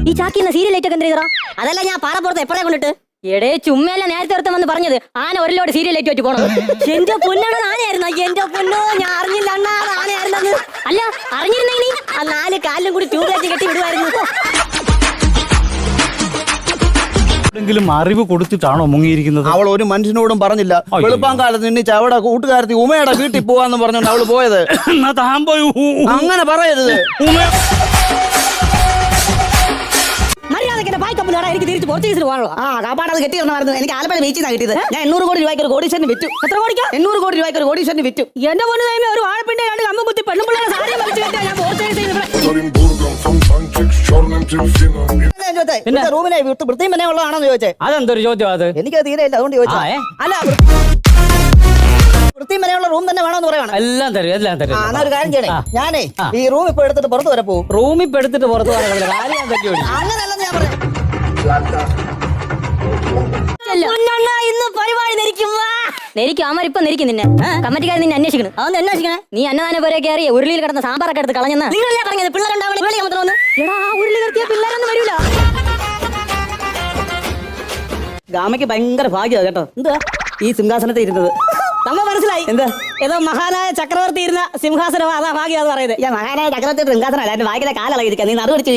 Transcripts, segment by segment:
ഈ ചാക്കിന്ന് serial light ഒക്കെ എന്തിനാ? അതല്ല ഞാൻ പാറപ്പുറത്ത് എപ്പോഴേ കൊണ്ടിട്ട് എടേ ചുമ്മല്ല നേരത്തെ ഒരുത്തം വന്ന് പറഞ്ഞത് ആന ഒരു ലോഡ് സീരിയൽ ലൈറ്റ് വെച്ച് പോണത്. എന്റെ പൊന്നോട് ആനയായിരുന്നു. എന്റെ പൊന്നോ ഞാൻ അറിഞ്ഞില്ല അണ്ണാ ആനയായിരുന്നത്. അല്ല അറിഞ്ഞിരുന്നെങ്കിൽ ആ 4 കാലിലും കൂടി ട്യൂബ് ലൈറ്റ് കെട്ടി വിടുമായിരുന്നു. എങ്കിലും അറിവ് കൊടുത്തിട്ടാണോ മുങ്ങിയിരിക്കുന്നത്? അവൾ ഒരു മനുഷ്യനോടും പറഞ്ഞില്ല. വെളുപ്പാങ്കാലത്ത് നിന്നിച്ച് അവിടെ കൂട്ടുകാരത്തി ഉമയുടെ വീട്ടിൽ പോവാന്ന് പറഞ്ഞോണ്ട് അവള് പോയത്. എന്നാ താൻ പോയി അങ്ങനെ പറയരുത്. മര്യാദക്ക് പായ്ക്കപ്പിലൂടെ എനിക്ക് തിരിച്ച് പോർച്ചുഗീസിൽ പോകാനുള്ള കാപ്പാടത് കെട്ടി തരണമായിരുന്നു. എനിക്ക് ആലപ്പുഴ ബീച്ചിൽ നിന്നാണ് കിട്ടിയത്. ഞാൻ 800 കോടി രൂപയ്ക്ക് ഒരു കോടീശ്വരന് വിറ്റു. എത്ര കോടിക്കാ? 800 കോടി രൂപയ്ക്ക് ഒരു കോടീശ്വരന് വിറ്റു. എന്റെ പൊന്നു ദൈവമേ, ഒരു വാഴപ്പിന്റെ 2 കമ്പ് കുത്തി പെണ്ണുമ്പിള്ളേരെ സാരിയും വലിച്ചു കെട്ടിയാ ഞാൻ പോർച്ചുഗീസിൽ റൂമിനെ വൃത്തിയും തന്നെ ഉള്ളതാണെന്ന് ചോദിച്ചേ. അതെന്തൊരു ചോദ്യം അത്? എനിക്കത് തീരെ ഇല്ല, അതുകൊണ്ട് ചോദിച്ചാ. അല്ല വൃത്തിയും വരെയുള്ള റൂം തന്നെ വേണമെന്ന് പറയണം. എല്ലാം തരും, എല്ലാം തരും. എന്നാ ഒരു കാര്യം ചെയ്യണേ, ഞാനേ ഈ റൂം ഇപ്പൊ എടുത്തിട്ട് പുറത്ത് വരെ പോകും. റൂമിൽ ഇപ്പൊ എടുത്തിട്ട് പുറത്ത് പോകാൻ അങ്ങനല്ലെന്ന് ഞാൻ പറഞ്ഞു. ഇന്ന് പരിപാടി നെരിക്കും അമരിപ്പം നെരിക്കും നിന്നെ. കമ്മിറ്റിക്കാർ നിന്നെ അന്വേഷിക്കണം. അതൊന്ന് അന്വേഷിക്കണേ. നീ അന്നദാനം പോലെ കയറി ഉരുളിയിൽ കിടന്ന സാമ്പാറൊക്കെ എടുത്ത് കളഞ്ഞെന്ന് നിങ്ങളല്ലേ പറഞ്ഞത് പിള്ളേരുണ്ടാവണം വിളി മാത്രമൊന്ന്. എടാ ആ ഉരുളി കിടത്തിയ പിള്ളേരൊന്നും വരൂല. ഗാമയ്ക്ക് ഭയങ്കര ഭാഗ്യമാണ് കേട്ടോ. എന്താ ഈ സിംഹാസനത്തിൽ ഇരുന്നത് നമ്മ മനസ്സിലായി. എന്താ ഏതോ മഹാനായ ചക്രവർത്തി ഇരുന്ന സിംഹാസനം, അതാ ഭാഗ്യം അത് പറയുന്നത്. ഞാൻ മഹാനായ ചക്രവർത്തി സിംഹാസനം അല്ല, എന്റെ ഭാഗ്യത്തെ കാലളയിരിക്കാം. നീ നടു പിടിച്ച്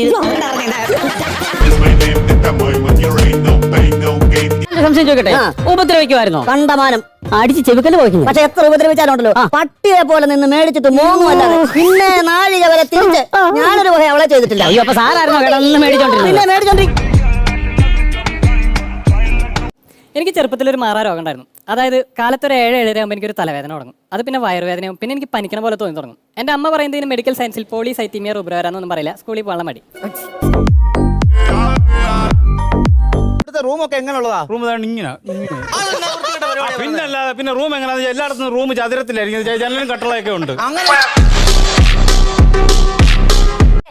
സംശയം ചോദിക്കട്ടെ, ഉപദ്രവിക്കുമായിരുന്നോ? കണ്ടമാനം അടിച്ച് ചെവിക്കല് പോയി. പക്ഷെ എത്ര ഉപദ്രവിച്ചാലുണ്ടല്ലോ പട്ടിയെ പോലെ നിന്ന് മേടിച്ചിട്ട് മോങ്ങുമല്ലാതെ പിന്നെ നാഴിക വരെ തിരിച്ച് ഞാനൊരു വക അവളെ ചെയ്തിട്ടില്ല. അയ്യോ, അപ്പൊ സാറായിരുന്നോ കിടന്ന് മേടിച്ചോണ്ടിരുന്നത്? പിന്നെ മേടിച്ചോണ്ടി. എനിക്ക് ചെറുപ്പത്തിൽ ഒരു മാറാ രോഗം ഉണ്ടായിരുന്നു. അതായത് കാലത്തൊരു 7-7:30 ആകുമ്പോൾ എനിക്കൊരു തലവേദന തുടങ്ങും. അത് പിന്നെ വയറുവേദനയും പിന്നെ എനിക്ക് പനിക്കണ പോലെ തോന്നി തുടങ്ങും. എൻ്റെ അമ്മ പറയുന്നതിന് മെഡിക്കൽ സയൻസിൽ പോളിസൈറ്റീമിയ റുബ്രവര എന്നൊന്നും പറയില്ല, സ്കൂളിൽ പോകാൻ മടി. റൂമൊക്കെ എങ്ങനെയുള്ളതാ? റൂം ഇങ്ങനെ പിന്നല്ലാതെ പിന്നെ റൂം എങ്ങനെയാ? എല്ലായിടത്തും റൂം ചതുരത്തിലായിരിക്കും, ജനലും കട്ടളയൊക്കെ ഉണ്ട്.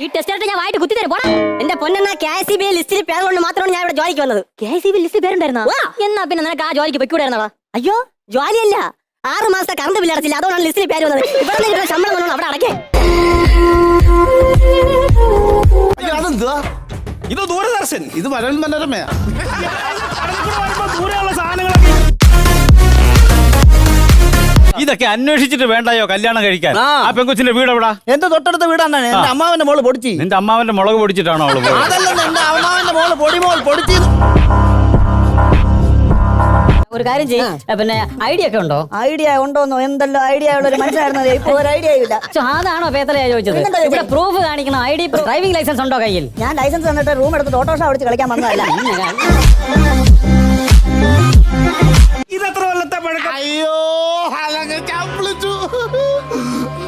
ഈ ടെസ്റ്റ് ഞാൻ വായിട്ട് കുത്തി തരും. പോടാ എന്റെ പൊന്നെണ്ണ KCB ലിസ്റ്റിൽ പേര് കൊണ്ട് മാത്രമാണ് ഞാൻ ഇവിടെ ജോലിക്ക് വന്നത്. KCB ലിസ്റ്റ് പേരുണ്ടായിരുന്നോ? എന്നാ പിന്നെ നിനക്ക് ആ ജോലിക്ക് പൊയ്ക്കൂടായിരുന്നോടാ? അയ്യോ ജോലിയല്ല, 6 മാസത്തെ കറണ്ട് ബില്ല് അടച്ചില്ല, അതുകൊണ്ടാണ് ലിസ്റ്റിൽ പേര് വന്നത്. ഇവിടെ നിന്ന് ശമ്പളം കൊണ്ടു അവിടെ അടക്കേ. അതെന്താ? ഇത് ദൂരദർശൻ, ഇത് മനോരമയാ. ദൂരെയുള്ള സാധനങ്ങളൊക്കെ ഇതൊക്കെ അന്വേഷിച്ചിട്ട് വേണ്ടായോ കല്യാണം കഴിക്കാൻ? ആ പെങ്കൊച്ചിന്റെ വീട് എവിടാ? എന്റെ തൊട്ടടുത്ത വീടാണ്. എന്റെ അമ്മാവന്റെ മോള് പൊടിച്ചു. നിന്റെ അമ്മാവന്റെ മുളക് പൊടിച്ചിട്ടാണോ അവള് പോയത്? അതല്ലെന്ന്, എന്റെ അമ്മാവന്റെ മോള് പൊടിച്ചു. ഒരു കാര്യം ചെയ്യും, പിന്നെ ഐഡിയ ഒക്കെ ഉണ്ടോ? ഐഡിയ ഉണ്ടോന്നോ? എന്തെല്ലോ ഐഡിയ ഉള്ള ഒരു മനുഷ്യനായിരുന്നു. ഇപ്പൊ ഒരു ഐഡിയ ഇല്ല. അതാണോ പേത്തലയാ ചോദിച്ചത്? ഇവിടെ പ്രൂഫ് കാണിക്കണം. ID ഡ്രൈവിംഗ് ലൈസൻസ് ഉണ്ടോ കയ്യിൽ? ഞാൻ ലൈസൻസ് തന്നിട്ട് റൂം എടുത്തിട്ട് ഓട്ടോഷ ഓടിച്ച് കളിക്കാൻ വന്നതല്ല. ഇതെത്ര കൊല്ലത്തെ പഴക്കം? അയ്യോ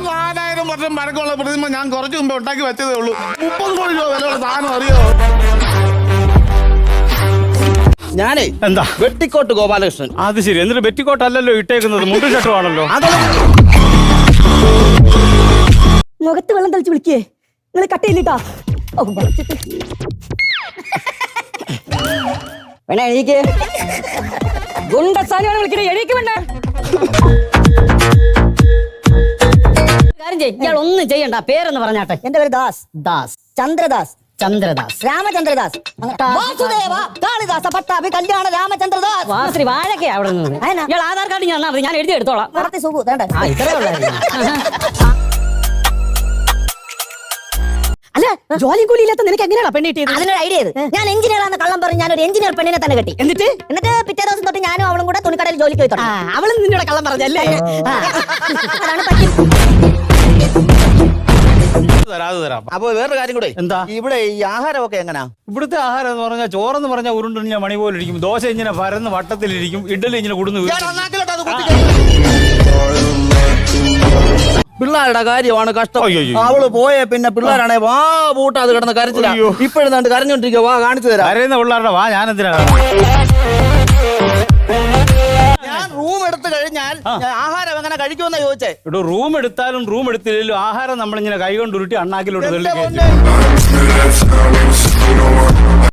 4000 വർഷം പഴക്കമുള്ള പ്രതിമ ഞാൻ കുറച്ചു മുമ്പ് ഉണ്ടാക്കി വെച്ചതേ ഉള്ളൂ. 30 കോടി രൂപ വിലയുള്ള സാധനം അറിയോ? ഞാനേ എന്താ വെട്ടിക്കോട്ട് ഗോപാലകൃഷ്ണൻ. അത് ശരി. എന്നിട്ട് ബെറ്റിക്കോട്ട് അല്ലല്ലോ ഇട്ടേക്കുന്നത്, മുണ്ടും ഷർട്ടും ആണല്ലോ. മുഖത്ത് വെള്ളം തളിച്ച് വിളിക്കേ നിങ്ങൾ കട്ടയില്ലിട്ടാ. വേണേ എനിക്ക് ഗുണ്ടസാനിയാണ് വിളിക്കണേ, എണീക്ക് വേണ്ട. കാര്യം ചെയ്യ്, ഇയാൾ ഒന്നും ചെയ്യണ്ട, പേരെന്ന് പറഞ്ഞാട്ടെ. എന്റെ പേര് ദാസ്. ദാസ്, ചന്ദ്രദാസ്. ചന്ദ്രദാസ്, രാമചന്ദ്രദാസ്. വാസുദേവ കാളിദാസ പട്ടാഭി കല്യാണ രാമചന്ദ്രദാസ്. വാസ്ത്രീ വാഴക്കേ അവിടെ നിന്ന്. ഇയാൾ ആധാർ കാർഡ് ഞാൻ തന്നാ മതി, ഞാൻ എഴുതി എടുത്തോളാം. നടത്തി സുഖു വേണ്ട. ഇത്രേ ഉള്ളായിരുന്നു. അല്ല ജോലി കൂലി ഇല്ലാത്ത നിനക്ക് എങ്ങനെയാണ് പെണ്ണ് കിട്ടിയത്? അതിനൊരു ഐഡിയ ചെയ്ത് ഞാൻ എഞ്ചിനീയർ ആണെന്ന് കള്ളം പറഞ്ഞ് ഞാൻ ഒരു എഞ്ചിനീയർ പെണ്ണിനെ തന്നെ കെട്ടി. എന്നിട്ട് പിറ്റേ ദിവസം തൊട്ട് ഞാനും അവളും കൂടെ തുണിക്കടയിൽ ജോലിക്ക് പോയി. അവളും നിന്നോട് കള്ളം പറഞ്ഞല്ലേ? അതാണ് പറ്റി. അപ്പൊ വേറൊരു കാര്യം കൂടെ. എന്താ? ഇവിടെ ഈ ആഹാരമൊക്കെ എങ്ങനാ? ഇവിടുത്തെ ആഹാരം എന്ന് പറഞ്ഞാൽ ചോറെന്ന് പറഞ്ഞാൽ ഉരുണ്ടിഞ്ഞ മണി പോലെ ഇരിക്കും, ദോശ ഇങ്ങനെ പരന്ന് വട്ടത്തിലിരിക്കും, ഇഡലി ഇങ്ങനെ കൊടുന്ന് പിള്ളേരുടെ കാര്യമാണ് കഷ്ടം. അവള് പോയ പിന്നെ പിള്ളേരാണെ വാ പൂട്ടാതെ കിടന്ന് കരച്ചില്ല. ഇപ്പോഴും കരഞ്ഞോണ്ടിരിക്കുക. വാ കാണിച്ചു തരാം. കരയുന്ന പിള്ളേരുടെ വാ ഞാൻ എന്തിനാ? ഞാൻ റൂം എടുത്തു കഴിഞ്ഞാൽ ആഹാരം എങ്ങനെ കഴിക്കുമെന്നാ ചോദിച്ചേ. ഇവിടെ റൂം എടുത്താലും റൂം എടുത്തില്ലെങ്കിലും ആഹാരം നമ്മളിങ്ങനെ കൈ കൊണ്ട് ഉരുട്ടി അണ്ണാക്കിലോട്ട്